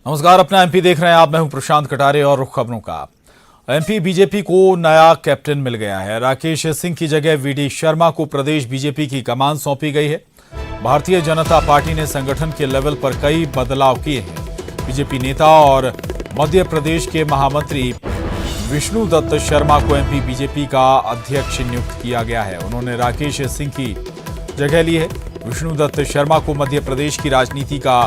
नमस्कार, अपना एमपी देख रहे हैं आप। मैं हूं प्रशांत कटारे और रुख खबरों का। एमपी बीजेपी को नया कैप्टन मिल गया है। राकेश सिंह की जगह वीडी शर्मा को प्रदेश बीजेपी की कमान सौंपी गई है। भारतीय जनता पार्टी ने संगठन के लेवल पर कई बदलाव किए हैं। बीजेपी नेता और मध्य प्रदेश के महामंत्री विष्णु दत्त शर्मा को एमपी बीजेपी का अध्यक्ष नियुक्त किया गया है। उन्होंने राकेश सिंह की जगह ली है। विष्णु दत्त शर्मा को मध्य प्रदेश की राजनीति का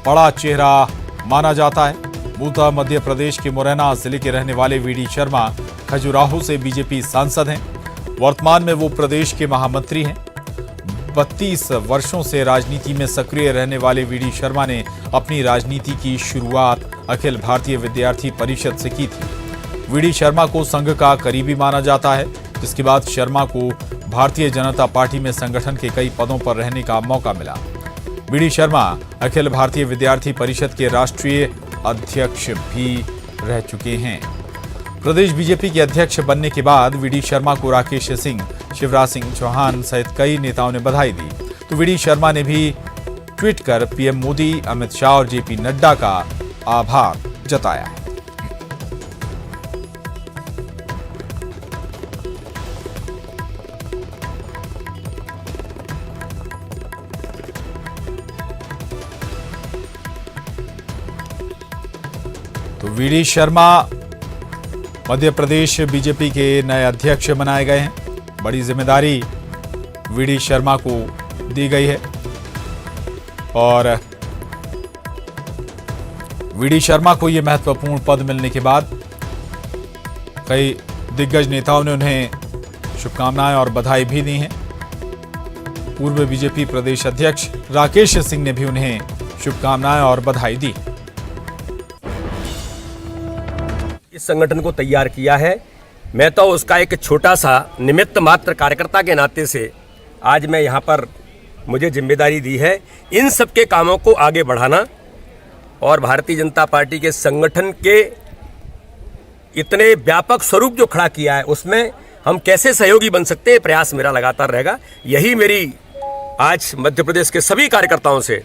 बड़ा चेहरा माना जाता है। मूलतः मध्य प्रदेश के मुरैना जिले के रहने वाले वीडी शर्मा खजुराहो से बीजेपी सांसद हैं। वर्तमान में वो प्रदेश के महामंत्री हैं। 32 वर्षों से राजनीति में सक्रिय रहने वाले वीडी शर्मा ने अपनी राजनीति की शुरुआत अखिल भारतीय विद्यार्थी परिषद से की थी। वीडी शर्मा को संघ का करीबी माना जाता है, जिसके बाद शर्मा को भारतीय जनता पार्टी में संगठन के कई पदों पर रहने का मौका मिला। वीडी शर्मा अखिल भारतीय विद्यार्थी परिषद के राष्ट्रीय अध्यक्ष भी रह चुके हैं। प्रदेश बीजेपी के अध्यक्ष बनने के बाद वीडी शर्मा को राकेश सिंह, शिवराज सिंह चौहान सहित कई नेताओं ने बधाई दी। तो वीडी शर्मा ने भी ट्वीट कर पीएम मोदी, अमित शाह और जेपी नड्डा का आभार जताया। तो वीडी शर्मा मध्य प्रदेश बीजेपी के नए अध्यक्ष बनाए गए हैं। बड़ी जिम्मेदारी वीडी शर्मा को दी गई है और वीडी शर्मा को यह महत्वपूर्ण पद मिलने के बाद कई दिग्गज नेताओं ने उन्हें शुभकामनाएं और बधाई भी दी हैं। पूर्व बीजेपी प्रदेश अध्यक्ष राकेश सिंह ने भी उन्हें शुभकामनाएं और बधाई दी। इस संगठन को तैयार किया है। मैं तो उसका एक छोटा सा निमित्त मात्र कार्यकर्ता के नाते से आज मैं यहाँ पर मुझे जिम्मेदारी दी है इन सब के कामों को आगे बढ़ाना और भारतीय जनता पार्टी के संगठन के इतने व्यापक स्वरूप जो खड़ा किया है उसमें हम कैसे सहयोगी बन सकते हैं, प्रयास मेरा लगातार रहेगा। यही मेरी आज मध्य प्रदेश के सभी कार्यकर्ताओं से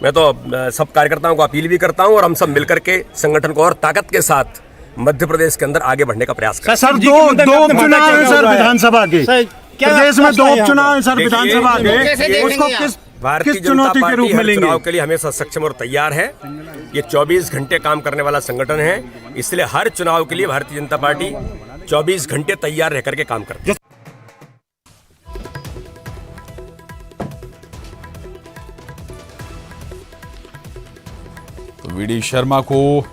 मैं तो सब कार्यकर्ताओं को अपील भी करता हूँ और हम सब मिलकर के संगठन को और ताकत के साथ मध्य प्रदेश के अंदर आगे बढ़ने का प्रयास करें। सर, दो उपचुनाव है सर विधानसभा के। प्रदेश में 2 उपचुनाव है सर विधानसभा के। उसको किस चुनौती के रूप में लेंगे? चुनाव के लिए हमेशा सक्षम और तैयार है। ये 24 घंटे काम करने वाला संगठन है, इसलिए हर चुनाव के लिए भारतीय जनता पार्टी 24 घंटे तैयार रह करके काम करती है। तो वीडी शर्मा को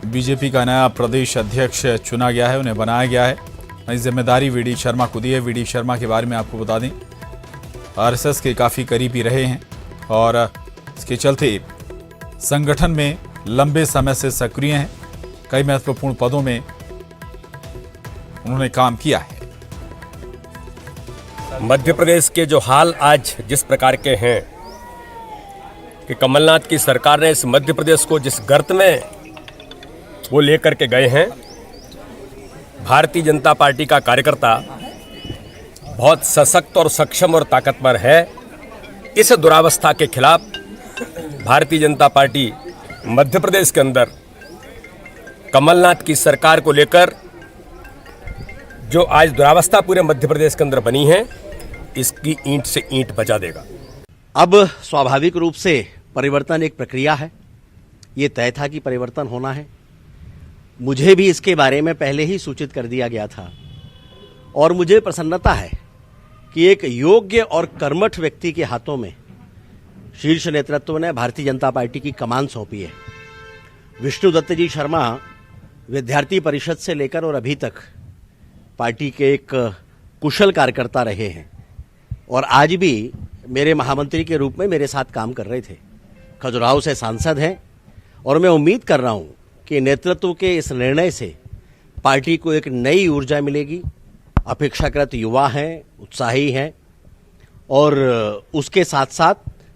बीजेपी का नया प्रदेश अध्यक्ष चुना गया है, उन्हें बनाया गया है। नई जिम्मेदारी वीडी शर्मा को दी है। वीडी शर्मा के बारे में आपको बता दें, आरएसएस के काफ़ी करीबी रहे हैं और इसके चलते संगठन में लंबे समय से सक्रिय हैं। कई महत्वपूर्ण पदों में उन्होंने काम किया है। मध्य प्रदेश के जो हाल आज जिस प्रकार के हैं कि कमलनाथ की सरकार ने इस मध्य प्रदेश को जिस गर्त में वो लेकर के गए हैं, भारतीय जनता पार्टी का कार्यकर्ता बहुत सशक्त और सक्षम और ताकतवर है। इस दुरावस्था के खिलाफ भारतीय जनता पार्टी मध्य प्रदेश के अंदर कमलनाथ की सरकार को लेकर जो आज दुरावस्था पूरे मध्य प्रदेश के अंदर बनी है, इसकी ईंट से ईंट बजा देगा। अब स्वाभाविक रूप से परिवर्तन एक प्रक्रिया है। ये तय था कि परिवर्तन होना है। मुझे भी इसके बारे में पहले ही सूचित कर दिया गया था और मुझे प्रसन्नता है कि एक योग्य और कर्मठ व्यक्ति के हाथों में शीर्ष नेतृत्व ने भारतीय जनता पार्टी की कमान सौंपी है। विष्णु दत्त जी शर्मा विद्यार्थी परिषद से लेकर और अभी तक पार्टी के एक कुशल कार्यकर्ता रहे हैं और आज भी मेरे महामंत्री के रूप में मेरे साथ काम कर रहे थे। खजुराहो से सांसद हैं और मैं उम्मीद कर रहा हूं कि नेतृत्व के इस निर्णय से पार्टी को एक नई ऊर्जा मिलेगी। अपेक्षाकृत युवा हैं, उत्साही हैं और उसके साथ साथ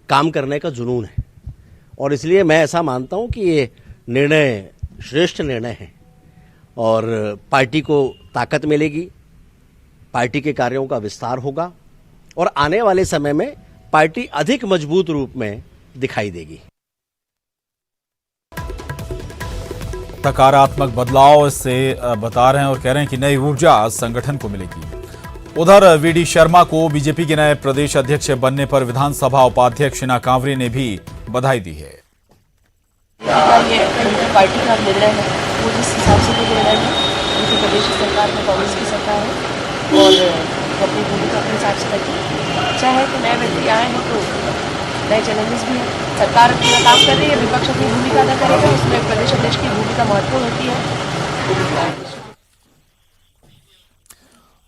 काम करने का जुनून है और इसलिए मैं ऐसा मानता हूं कि ये निर्णय श्रेष्ठ निर्णय है और पार्टी को ताकत मिलेगी, पार्टी के कार्यों का विस्तार होगा और आने वाले समय में पार्टी अधिक मजबूत रूप में दिखाई देगी। सकारात्मक बदलाव से बता रहे हैं और कह रहे हैं कि नई ऊर्जा संगठन को मिलेगी। उधर वीडी शर्मा को बीजेपी के नए प्रदेश अध्यक्ष बनने पर विधानसभा उपाध्यक्ष हिना कांवरे ने भी बधाई दी है। ये पार्टी का निर्णय है, वो जिस हिसाब से भी निर्णय है, उनकी प्रदेश सरकार में कांग्रेस की सरकार है और अपनी भूमिका अपने हिसाब से रखी। अच्छा है कि नए व्यक्ति आए हैं तो नए चैलेंजेस भी हैं। सरकार अपना काम कर रही है, विपक्ष अपनी भूमिका अदा करेगा, उसमें प्रदेश अध्यक्ष की भूमिका महत्वपूर्ण होती है।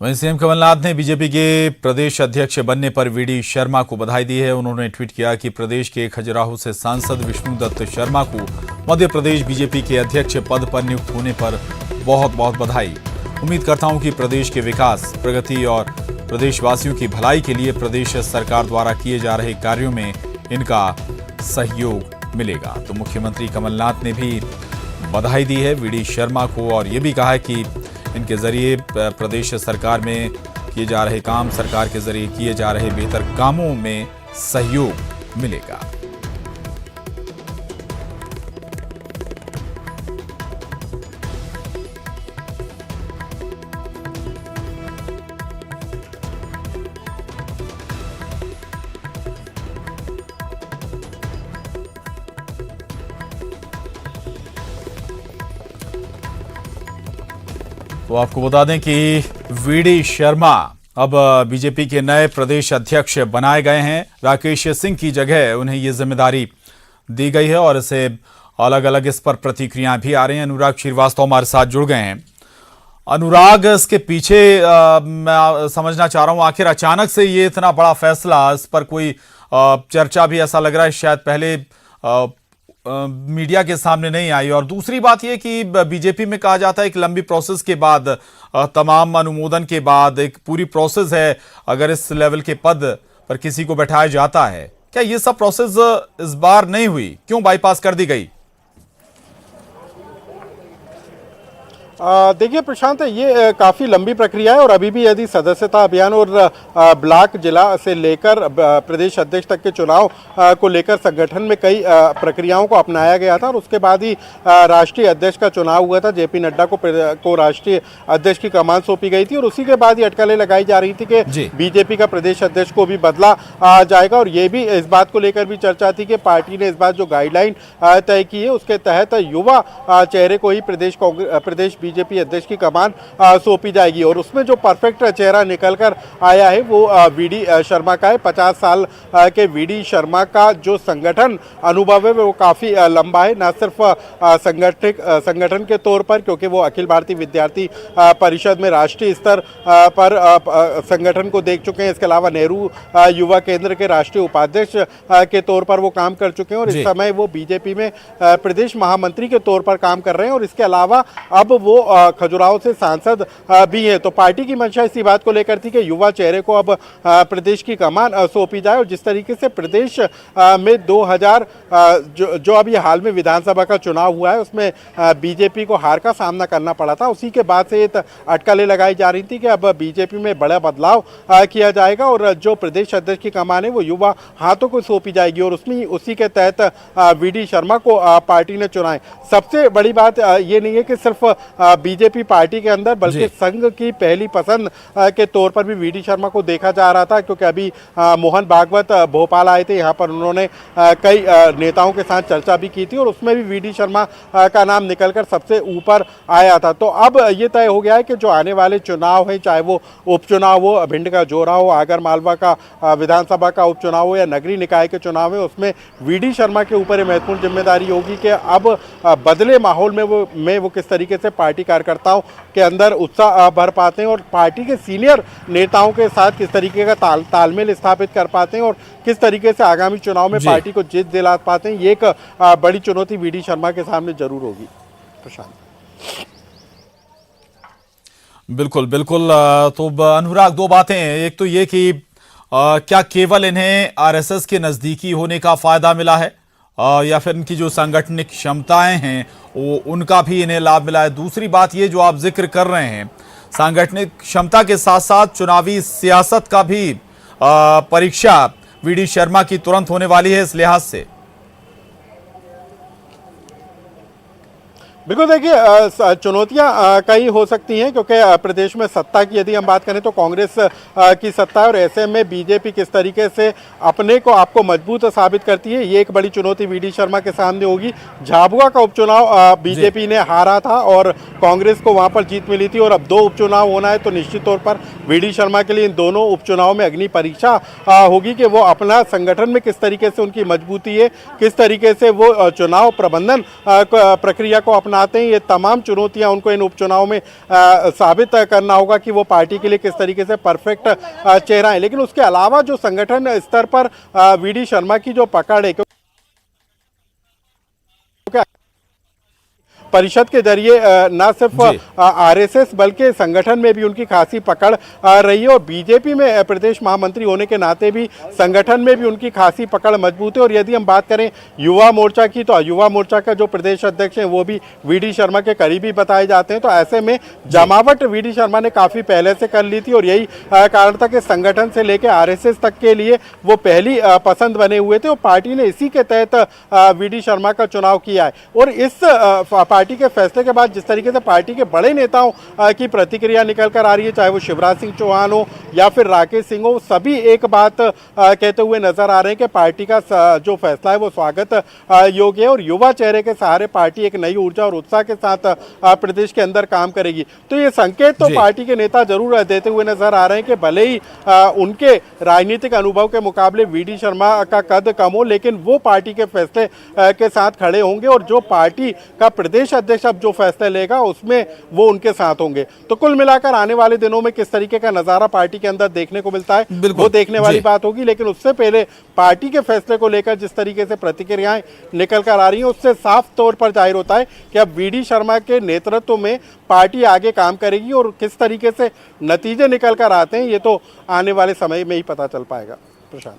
वहीं सीएम कमलनाथ ने बीजेपी के प्रदेश अध्यक्ष बनने पर वीडी शर्मा को बधाई दी है। उन्होंने ट्वीट किया कि प्रदेश के खजुराहो से सांसद विष्णुदत्त शर्मा को मध्य प्रदेश बीजेपी के अध्यक्ष पद पर नियुक्त होने पर बहुत बहुत बधाई। उम्मीद करता हूं कि प्रदेश के विकास, प्रगति और प्रदेशवासियों की भलाई के लिए प्रदेश सरकार द्वारा किए जा रहे कार्यों में इनका सहयोग मिलेगा। तो मुख्यमंत्री कमलनाथ ने भी बधाई दी है वीडी शर्मा को और ये भी कहा है कि इनके जरिए प्रदेश सरकार में किए जा रहे काम, सरकार के जरिए किए जा रहे बेहतर कामों में सहयोग मिलेगा। तो आपको बता दें कि वीडी शर्मा अब बीजेपी के नए प्रदेश अध्यक्ष बनाए गए हैं। राकेश सिंह की जगह उन्हें ये जिम्मेदारी दी गई है और इसे अलग अलग इस पर प्रतिक्रियाएं भी आ रही हैं। अनुराग श्रीवास्तव हमारे साथ जुड़ गए हैं। अनुराग, इसके पीछे मैं समझना चाह रहा हूं आखिर अचानक से ये इतना बड़ा फैसला, इस पर कोई चर्चा भी ऐसा लग रहा है शायद पहले मीडिया के सामने नहीं आई। और दूसरी बात यह कि बीजेपी में कहा जाता है एक लंबी प्रोसेस के बाद, तमाम अनुमोदन के बाद एक पूरी प्रोसेस है अगर इस लेवल के पद पर किसी को बैठाया जाता है। क्या ये सब प्रोसेस इस बार नहीं हुई? क्यों बाईपास कर दी गई? देखिए प्रशांत, ये काफ़ी लंबी प्रक्रिया है और अभी भी यदि सदस्यता अभियान और ब्लॉक जिला से लेकर प्रदेश अध्यक्ष तक के चुनाव को लेकर संगठन में कई प्रक्रियाओं को अपनाया गया था और उसके बाद ही राष्ट्रीय अध्यक्ष का चुनाव हुआ था। जेपी नड्डा को राष्ट्रीय अध्यक्ष की कमान सौंपी गई थी और उसी के बाद ही अटकलें लगाई जा रही थी कि बीजेपी का प्रदेश अध्यक्ष को भी बदला जाएगा। और ये भी इस बात को लेकर भी चर्चा थी कि पार्टी ने इस बार जो गाइडलाइन तय की है उसके तहत युवा चेहरे को ही प्रदेश बीजेपी अध्यक्ष की कमान सौंपी जाएगी। और उसमें जो परफेक्ट चेहरा निकल कर आया है वो वीडी शर्मा का है। 50 साल के वीडी शर्मा का जो संगठन अनुभव है वो काफ़ी लंबा है, न सिर्फ संगठन के तौर पर, क्योंकि वो अखिल भारतीय विद्यार्थी परिषद में राष्ट्रीय स्तर पर संगठन को देख चुके हैं। इसके अलावा नेहरू युवा केंद्र के राष्ट्रीय उपाध्यक्ष के तौर पर वो काम कर चुके हैं और इस समय वो बीजेपी में प्रदेश महामंत्री के तौर पर काम कर रहे हैं। और इसके अलावा अब वो खजुराहो से सांसद भी हैं। तो पार्टी की मंशा इसी बात को लेकर थी कि युवा चेहरे को अब प्रदेश की कमान सौंपी जाए। और जिस तरीके से प्रदेश में 2000 जो अभी हाल में विधानसभा का चुनाव हुआ है उसमें बीजेपी को हार का सामना करना पड़ा था, उसी के बाद से अटकलें लगाई जा रही थी कि अब बीजेपी में बड़ा बदलाव किया जाएगा और जो प्रदेश अध्यक्ष की कमान है वो युवा हाथों को सौंपी जाएगी और उसमें उसी के तहत वीडी शर्मा को पार्टी ने चुना है। सबसे बड़ी बात ये नहीं है कि सिर्फ बीजेपी पार्टी के अंदर, बल्कि संघ की पहली पसंद के तौर पर भी वीडी शर्मा को देखा जा रहा था, क्योंकि अभी मोहन भागवत भोपाल आए थे। यहाँ पर उन्होंने कई नेताओं के साथ चर्चा भी की थी और उसमें भी वीडी शर्मा का नाम निकलकर सबसे ऊपर आया था। तो अब ये तय हो गया है कि जो आने वाले चुनाव हैं, चाहे वो उपचुनाव हो, भिंड का जोरा हो, आगर मालवा का विधानसभा का उपचुनाव हो या नगरीय निकाय के चुनाव है, उसमें वीडी शर्मा के ऊपर ये महत्वपूर्ण जिम्मेदारी होगी कि अब बदले माहौल में वो किस तरीके से पार्टी कार्यकर्ताओं के अंदर उत्साह भर पाते हैं और पार्टी के सीनियर नेताओं के साथ किस तरीके का तालमेल स्थापित कर पाते हैं और किस तरीके से आगामी चुनाव में पार्टी को जीत दिला पाते हैं। ये एक बड़ी चुनौती वीडी शर्मा के सामने जरूर होगी। प्रशांत, बिल्कुल बिल्कुल। तो अनुराग, दो बातें, एक तो ये कि क्या केवल इन्हें आरएसएस के नजदीकी होने का फायदा मिला है या फिर इनकी जो सांगठनिक क्षमताएं हैं वो उनका भी इन्हें लाभ मिला है? दूसरी बात ये जो आप जिक्र कर रहे हैं, सांगठनिक क्षमता के साथ साथ चुनावी सियासत का भी परीक्षा वीडी शर्मा की तुरंत होने वाली है इस लिहाज से। बिल्कुल देखिए, चुनौतियां कई हो सकती हैं क्योंकि प्रदेश में सत्ता की यदि हम बात करें तो कांग्रेस की सत्ता है और ऐसे में बीजेपी किस तरीके से अपने को आपको मजबूत साबित करती है, ये एक बड़ी चुनौती वीडी शर्मा के सामने होगी। झाबुआ का उपचुनाव बीजेपी ने हारा था और कांग्रेस को वहां पर जीत मिली थी और अब 2 उपचुनाव होना है तो निश्चित तौर पर वीडी शर्मा के लिए इन दोनों उपचुनाव में अग्नि परीक्षा होगी कि वो अपना संगठन में किस तरीके से उनकी मजबूती है, किस तरीके से वो चुनाव प्रबंधन प्रक्रिया को अपनाते हैं। ये तमाम चुनौतियां उनको इन उपचुनाव में साबित करना होगा कि वो पार्टी के लिए किस तरीके से परफेक्ट चेहरा है। लेकिन उसके अलावा जो संगठन स्तर पर वीडी शर्मा की जो पकड़ है, परिषद के जरिए न सिर्फ आरएसएस बल्कि संगठन में भी उनकी खासी पकड़ रही है और बीजेपी में प्रदेश महामंत्री होने के नाते भी संगठन में भी उनकी खासी पकड़ मजबूत है। और यदि हम बात करें युवा मोर्चा की तो युवा मोर्चा का जो प्रदेश अध्यक्ष हैं वो भी वीडी शर्मा के करीबी बताए जाते हैं। तो ऐसे में जमावट वीडी शर्मा ने काफी पहले से कर ली थी और यही कारण था कि संगठन से लेकर आरएसएस तक के लिए वो पहली पसंद बने हुए थे और पार्टी ने इसी के तहत वीडी शर्मा का चुनाव किया है। और इस पार्टी के फैसले के बाद जिस तरीके से पार्टी के बड़े नेताओं की प्रतिक्रिया निकल कर आ रही है, चाहे वो शिवराज सिंह चौहान हो या फिर राकेश सिंह हो, सभी एक बात कहते हुए नजर आ रहे हैं कि पार्टी का जो फैसला है वो स्वागत योग्य है और युवा चेहरे के सहारे पार्टी एक नई ऊर्जा और उत्साह के साथ प्रदेश के अंदर काम करेगी। तो ये संकेत तो पार्टी के नेता जरूर देते हुए नजर आ रहे हैं कि भले ही उनके राजनीतिक अनुभव के मुकाबले वीडी शर्मा का कद कम हो, लेकिन वो पार्टी के फैसले के साथ खड़े होंगे और जो पार्टी का प्रदेश अध्यक्ष अब जो फैसले लेगा उसमें वो उनके साथ होंगे। तो कुल मिलाकर आने वाले दिनों में किस तरीके का नजारा पार्टी के अंदर देखने को मिलता है वो देखने वाली बात होगी। लेकिन उससे पहले पार्टी के फैसले को लेकर जिस तरीके से प्रतिक्रियाएं निकल कर आ रही हैं उससे साफ तौर पर जाहिर होता है कि अब वीडी शर्मा के नेतृत्व में पार्टी आगे काम करेगी और किस तरीके से नतीजे निकल कर आते हैं ये तो आने वाले समय में ही पता चल पाएगा। प्रशांत।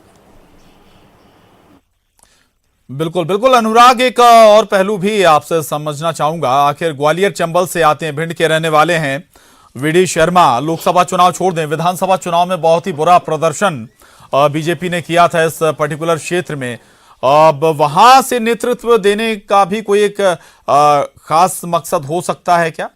बिल्कुल बिल्कुल अनुराग, एक और पहलू भी आपसे समझना चाहूंगा। आखिर ग्वालियर चंबल से आते हैं, भिंड के रहने वाले हैं वीडी शर्मा। लोकसभा चुनाव छोड़ दें, विधानसभा चुनाव में बहुत ही बुरा प्रदर्शन बीजेपी ने किया था इस पर्टिकुलर क्षेत्र में। अब वहां से नेतृत्व देने का भी कोई एक खास मकसद हो सकता है क्या?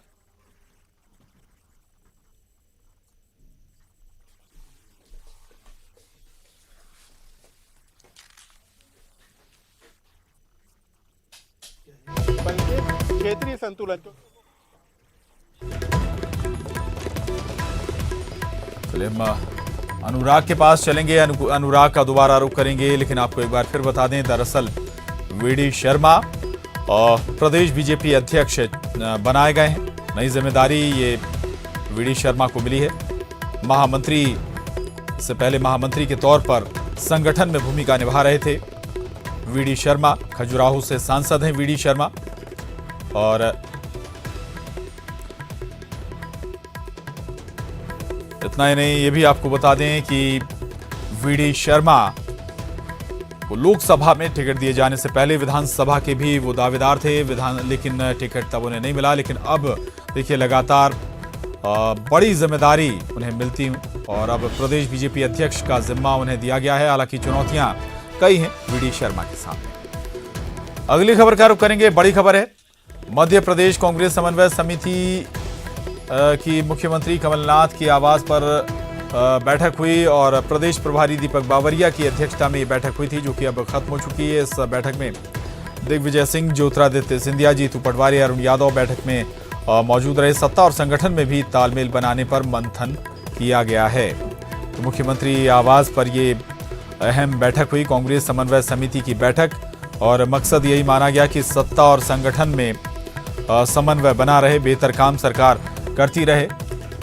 क्षेत्रीय संतुलन चलिए हम अनुराग के पास चलेंगे, अनुराग का दोबारा रुख करेंगे, लेकिन आपको एक बार फिर बता दें, दरअसल वीडी शर्मा प्रदेश बीजेपी अध्यक्ष बनाए गए हैं। नई जिम्मेदारी ये वीडी शर्मा को मिली है। महामंत्री से पहले महामंत्री के तौर पर संगठन में भूमिका निभा रहे थे वीडी शर्मा। खजुराहो से सांसद हैं वीडी शर्मा और इतना ही नहीं, ये भी आपको बता दें कि वीडी शर्मा को लोकसभा में टिकट दिए जाने से पहले विधानसभा के भी वो दावेदार थे, लेकिन टिकट तब उन्हें नहीं मिला। लेकिन अब देखिए लगातार बड़ी जिम्मेदारी उन्हें मिलती और अब प्रदेश बीजेपी अध्यक्ष का जिम्मा उन्हें दिया गया है। हालांकि चुनौतियां कई हैं वीडी शर्मा के सामने। अगली खबर का रुख करेंगे, बड़ी खबर है। मध्य प्रदेश कांग्रेस समन्वय समिति की मुख्यमंत्री कमलनाथ की आवास पर बैठक हुई और प्रदेश प्रभारी दीपक बावरिया की अध्यक्षता में ये बैठक हुई थी, जो कि अब खत्म हो चुकी है। इस बैठक में दिग्विजय सिंह, ज्योतिरादित्य सिंधिया, जीतू पटवारी, अरुण यादव बैठक में मौजूद रहे। सत्ता और संगठन में भी तालमेल बनाने पर मंथन किया गया है। तो मुख्यमंत्री आवास पर ये अहम बैठक हुई, कांग्रेस समन्वय समिति की बैठक, और मकसद यही माना गया कि सत्ता और संगठन में समन्वय बना रहे, बेहतर काम सरकार करती रहे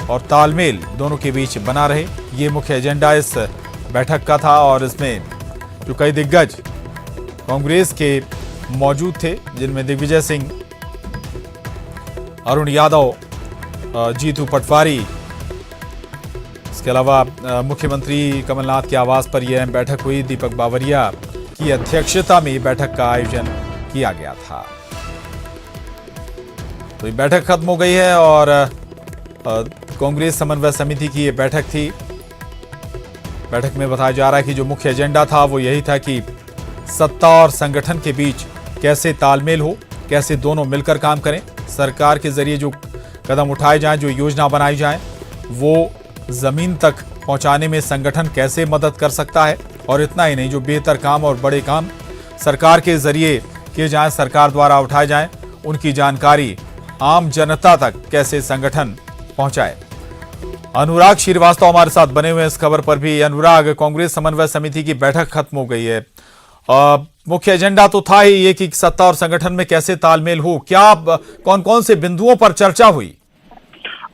और तालमेल दोनों के बीच बना रहे। ये मुख्य एजेंडा इस बैठक का था और इसमें जो कई दिग्गज कांग्रेस के मौजूद थे, जिनमें दिग्विजय सिंह, अरुण यादव, जीतू पटवारी, इसके अलावा मुख्यमंत्री कमलनाथ के आवास पर यह बैठक हुई। दीपक बावरिया की अध्यक्षता में बैठक का आयोजन किया गया था। तो ये बैठक खत्म हो गई है और कांग्रेस समन्वय समिति की ये बैठक थी। बैठक में बताया जा रहा है कि जो मुख्य एजेंडा था वो यही था कि सत्ता और संगठन के बीच कैसे तालमेल हो, कैसे दोनों मिलकर काम करें। सरकार के जरिए जो कदम उठाए जाएं, जो योजना बनाई जाए, वो जमीन तक पहुंचाने में संगठन कैसे मदद कर सकता है। और इतना ही नहीं, जो बेहतर काम और बड़े काम सरकार के जरिए किए जाएं, सरकार द्वारा उठाए जाएं, उनकी जानकारी आम जनता तक कैसे संगठन पहुंचाए। अनुराग श्रीवास्तव हमारे साथ बने हुए इस खबर पर भी। अनुराग, कांग्रेस समन्वय समिति की बैठक खत्म हो गई है। मुख्य एजेंडा तो था ही ये कि सत्ता और संगठन में कैसे तालमेल हो, क्या कौन कौन से बिंदुओं पर चर्चा हुई?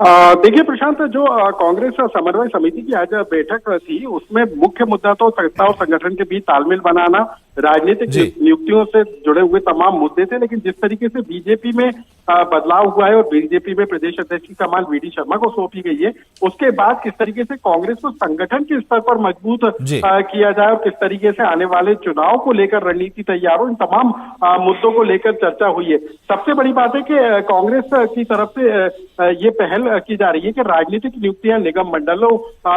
देखिए प्रशांत, जो कांग्रेस समन्वय समिति की आज बैठक थी उसमें मुख्य मुद्दा तो सत्ता और संगठन के बीच तालमेल बनाना, राजनीतिक नियुक्तियों से जुड़े हुए तमाम मुद्दे थे। लेकिन जिस तरीके से बीजेपी में बदलाव हुआ है और बीजेपी में प्रदेश अध्यक्ष की कमान वीडी शर्मा को सौंपी गई है, उसके बाद किस तरीके से कांग्रेस को संगठन के स्तर पर मजबूत किया जाए और किस तरीके से आने वाले चुनाव को लेकर रणनीति तैयार हो, इन तमाम मुद्दों को लेकर चर्चा हुई है। सबसे बड़ी बात है कि कांग्रेस की तरफ से ये पहल की जा रही है कि राजनीतिक नियुक्तियां निगम मंडलों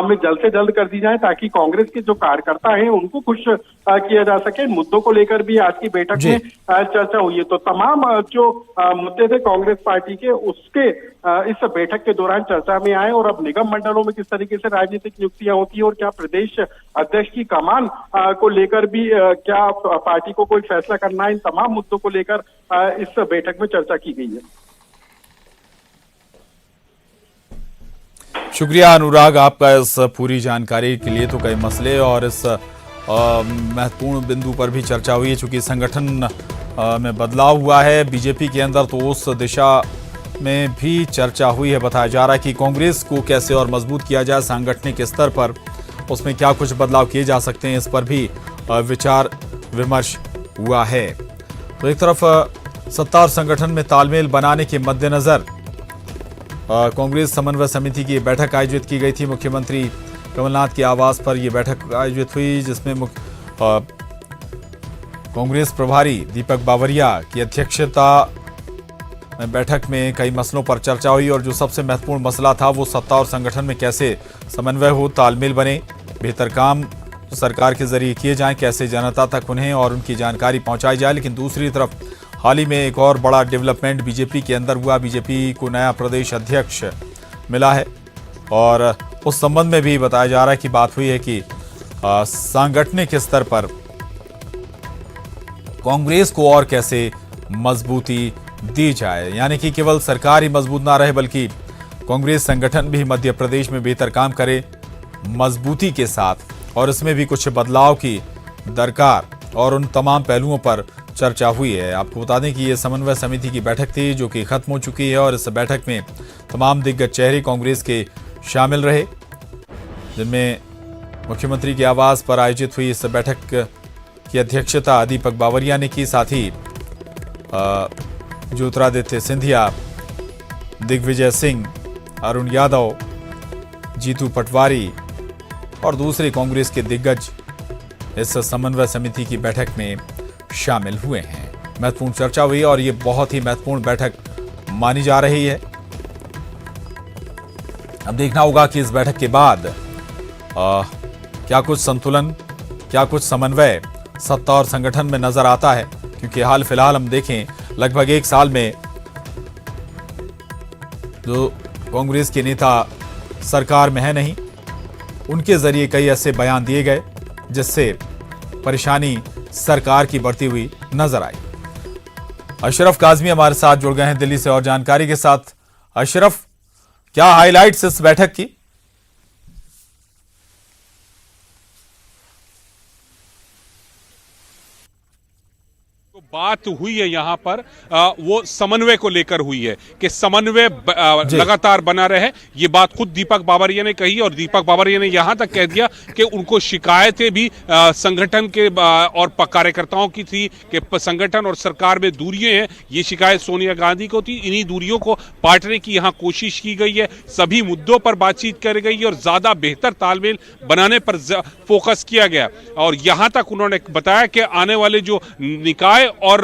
में जल्द से जल्द कर दी जाए, ताकि कांग्रेस के जो कार्यकर्ता हैं उनको खुश किया जा सके। इन मुद्दों को लेकर भी आज की बैठक में चर्चा हुई है। तो तमाम जो मुद्दे थे कांग्रेस पार्टी के, उसके इस बैठक के दौरान चर्चा में आए। और अब निगम मंडलों में किस तरीके से राजनीतिक नियुक्तियां होती है और क्या प्रदेश अध्यक्ष की कमान को लेकर भी क्या पार्टी को कोई फैसला करना है, इन तमाम मुद्दों को लेकर इस बैठक में चर्चा की गई है। शुक्रिया अनुराग आपका इस पूरी जानकारी के लिए। तो कई मसले और इस महत्वपूर्ण बिंदु पर भी चर्चा हुई है। चूंकि संगठन में बदलाव हुआ है बीजेपी के अंदर, तो उस दिशा में भी चर्चा हुई है। बताया जा रहा है कि कांग्रेस को कैसे और मजबूत किया जाए सांगठनिक स्तर पर, उसमें क्या कुछ बदलाव किए जा सकते हैं, इस पर भी विचार विमर्श हुआ है। तो एक तरफ सत्ता और संगठन में तालमेल बनाने के मद्देनजर कांग्रेस समन्वय समिति की बैठक आयोजित की गई थी। मुख्यमंत्री कमलनाथ के आवास पर यह बैठक आयोजित हुई, जिसमें कांग्रेस प्रभारी दीपक बावरिया की अध्यक्षता में बैठक में कई मसलों पर चर्चा हुई। और जो सबसे महत्वपूर्ण मसला था वो सत्ता और संगठन में कैसे समन्वय हो, तालमेल बने, बेहतर काम सरकार के जरिए किए जाएं, कैसे जनता तक उन्हें और उनकी जानकारी पहुंचाई जाए। लेकिन दूसरी तरफ हाल ही में एक और बड़ा डेवलपमेंट बीजेपी के अंदर हुआ। बीजेपी को नया प्रदेश अध्यक्ष मिला है और उस संबंध में भी बताया जा रहा है कि बात हुई है कि सांगठनिक स्तर पर कांग्रेस को और कैसे मजबूती दी जाए, यानी कि केवल सरकार ही मजबूत ना रहे बल्कि कांग्रेस संगठन भी मध्य प्रदेश में बेहतर काम करे मजबूती के साथ, और इसमें भी कुछ बदलाव की दरकार और उन तमाम पहलुओं पर चर्चा हुई है। आपको बता दें कि ये समन्वय समिति की बैठक थी जो कि खत्म हो चुकी है और इस बैठक में तमाम दिग्गज चेहरे कांग्रेस के शामिल रहे, जिनमें मुख्यमंत्री के आवास पर आयोजित हुई इस बैठक की अध्यक्षता दीपक बावरिया ने की। साथ ही ज्योतिरादित्य सिंधिया, दिग्विजय सिंह, अरुण यादव, जीतू पटवारी और दूसरे कांग्रेस के दिग्गज इस समन्वय समिति की बैठक में शामिल हुए हैं। महत्वपूर्ण चर्चा हुई और ये बहुत ही महत्वपूर्ण बैठक मानी जा रही है। अब देखना होगा कि इस बैठक के बाद क्या कुछ संतुलन, क्या कुछ समन्वय सत्ता और संगठन में नजर आता है, क्योंकि हाल फिलहाल हम देखें लगभग एक साल में जो कांग्रेस के नेता सरकार में है नहीं, उनके जरिए कई ऐसे बयान दिए गए जिससे परेशानी सरकार की बढ़ती हुई नजर आई। अशरफ काजमी हमारे साथ जुड़ गए हैं दिल्ली से और जानकारी के साथ। अशरफ, क्या हाइलाइट्स इस बैठक की? बात हुई है यहाँ पर वो समन्वय को लेकर हुई है कि समन्वय लगातार बना रहे। ये बात खुद दीपक बावरिया ने कही और दीपक बावरिया ने यहाँ तक कह दिया कि उनको शिकायतें भी संगठन के और कार्यकर्ताओं की थी कि संगठन और सरकार में दूरियां हैं। ये शिकायत सोनिया गांधी को थी। इन्हीं दूरियों को पाटने की यहाँ कोशिश की गई है। सभी मुद्दों पर बातचीत कर गई और ज्यादा बेहतर तालमेल बनाने पर फोकस किया गया। और यहाँ तक उन्होंने बताया कि आने वाले जो निकाय और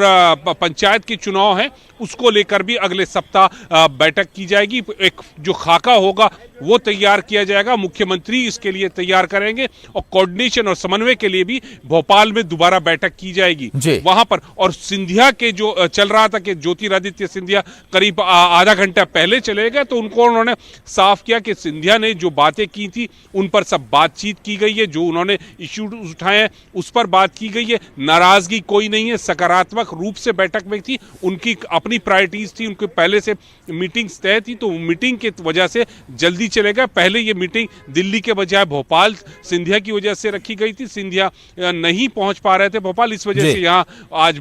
पंचायत के चुनाव हैं उसको लेकर भी अगले सप्ताह बैठक की जाएगी। एक जो खाका होगा वो तैयार किया जाएगा, मुख्यमंत्री इसके लिए तैयार करेंगे और कोऑर्डिनेशन और समन्वय के लिए भी भोपाल में दोबारा बैठक की जाएगी वहां पर। और सिंधिया के जो चल रहा था कि ज्योतिरादित्य सिंधिया करीब आधा घंटा पहले चले गए, तो उनको उन्होंने साफ किया कि सिंधिया ने जो बातें की थी उन पर सब बातचीत की गई है, जो उन्होंने इश्यू उठाए हैं उस पर बात की गई है, नाराजगी कोई नहीं है, सकारात्मक रूप से बैठक में थी, उनकी अपनी प्रायोरिटीज थी, उनके पहले से मीटिंग्स तय थी, तो मीटिंग की वजह से जल्दी चलेगा। पहले ये मीटिंग दिल्ली के बजाय भोपाल सिंधिया की वजह से रखी गई थी, सिंधिया नहीं पहुंच पा रहे थे भोपाल, इस वजह से यहाँ आज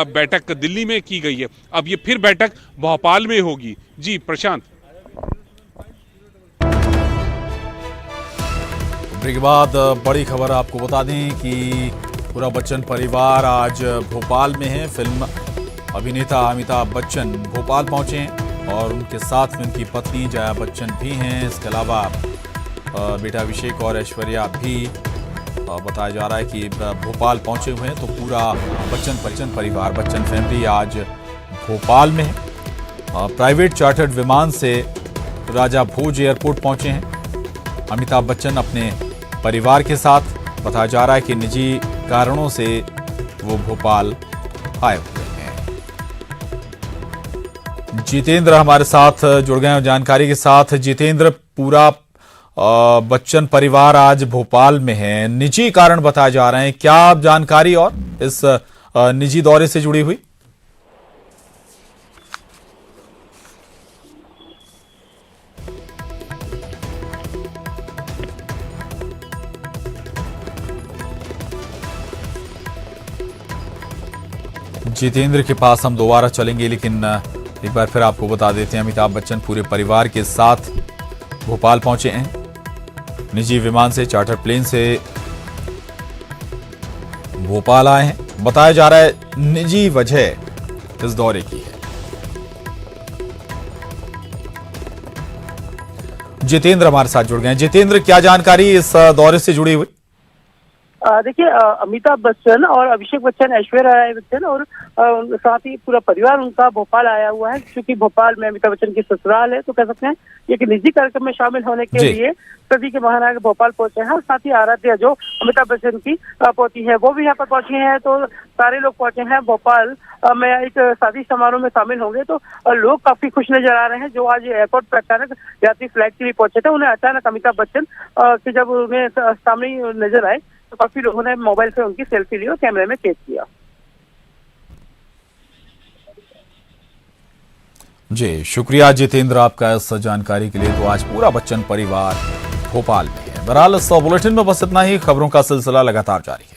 बैठक दिल्ली में की गई है। अब ये फिर बैठक भोपाल में होगी। जी प्रशांत। ब्रेक के बाद बड़ी खबर आपको बता दें कि पूरा बच्चन परिवार आज भोपाल में है। फिल्म अभिनेता अमिताभ बच्चन भोपाल पहुंचे हैं और उनके साथ में उनकी पत्नी जया बच्चन भी हैं। इसके अलावा बेटा अभिषेक और ऐश्वर्या भी बताया जा रहा है कि भोपाल पहुंचे हुए हैं। तो पूरा बच्चन परिवार, बच्चन फैमिली आज भोपाल में है। प्राइवेट चार्टर्ड विमान से राजा भोज एयरपोर्ट पहुंचे हैं अमिताभ बच्चन अपने परिवार के साथ। बताया जा रहा है कि निजी कारणों से वो भोपाल आए हुए हैं। जितेंद्र हमारे साथ जुड़ गए हैं जानकारी के साथ। जितेंद्र, पूरा बच्चन परिवार आज भोपाल में है, निजी कारण बताए जा रहे हैं, क्या जानकारी और इस निजी दौरे से जुड़ी हुई? जितेंद्र के पास हम दोबारा चलेंगे, लेकिन एक बार फिर आपको बता देते हैं अमिताभ बच्चन पूरे परिवार के साथ भोपाल पहुंचे हैं। निजी विमान से, चार्टर प्लेन से भोपाल आए हैं। बताया जा रहा है निजी वजह इस दौरे की है। जितेंद्र हमारे साथ जुड़ गए हैं। जितेंद्र, क्या जानकारी इस दौरे से जुड़ी हुई? देखिए, अमिताभ बच्चन और अभिषेक बच्चन, ऐश्वर्या राय बच्चन और साथ ही पूरा परिवार उनका भोपाल आया हुआ है, क्योंकि भोपाल में अमिताभ बच्चन की ससुराल है। तो कह सकते हैं ये कि निजी कार्यक्रम में शामिल होने के लिए सदी के महानायक भोपाल पहुंचे हैं। और साथ ही आराध्या, जो अमिताभ बच्चन की पोती है, वो भी यहाँ पर पहुंची है। तो सारे लोग पहुंचे हैं भोपाल में, एक शादी समारोह में शामिल होंगे। तो लोग काफी खुश नजर आ रहे हैं। जो आज एयरपोर्ट पर अचानक यात्री फ्लाइट के लिए पहुंचे थे, उन्हें अचानक अमिताभ बच्चन के जब उन्हें सामने नजर आए तो काफी लोगों ने मोबाइल से उनकी सेल्फी ली और कैमरे में कैद किया। जी शुक्रिया जितेंद्र आपका इस जानकारी के लिए। तो आज पूरा बच्चन परिवार भोपाल में है। बहरहाल इस बुलेटिन में बस इतना ही। खबरों का सिलसिला लगातार जारी है।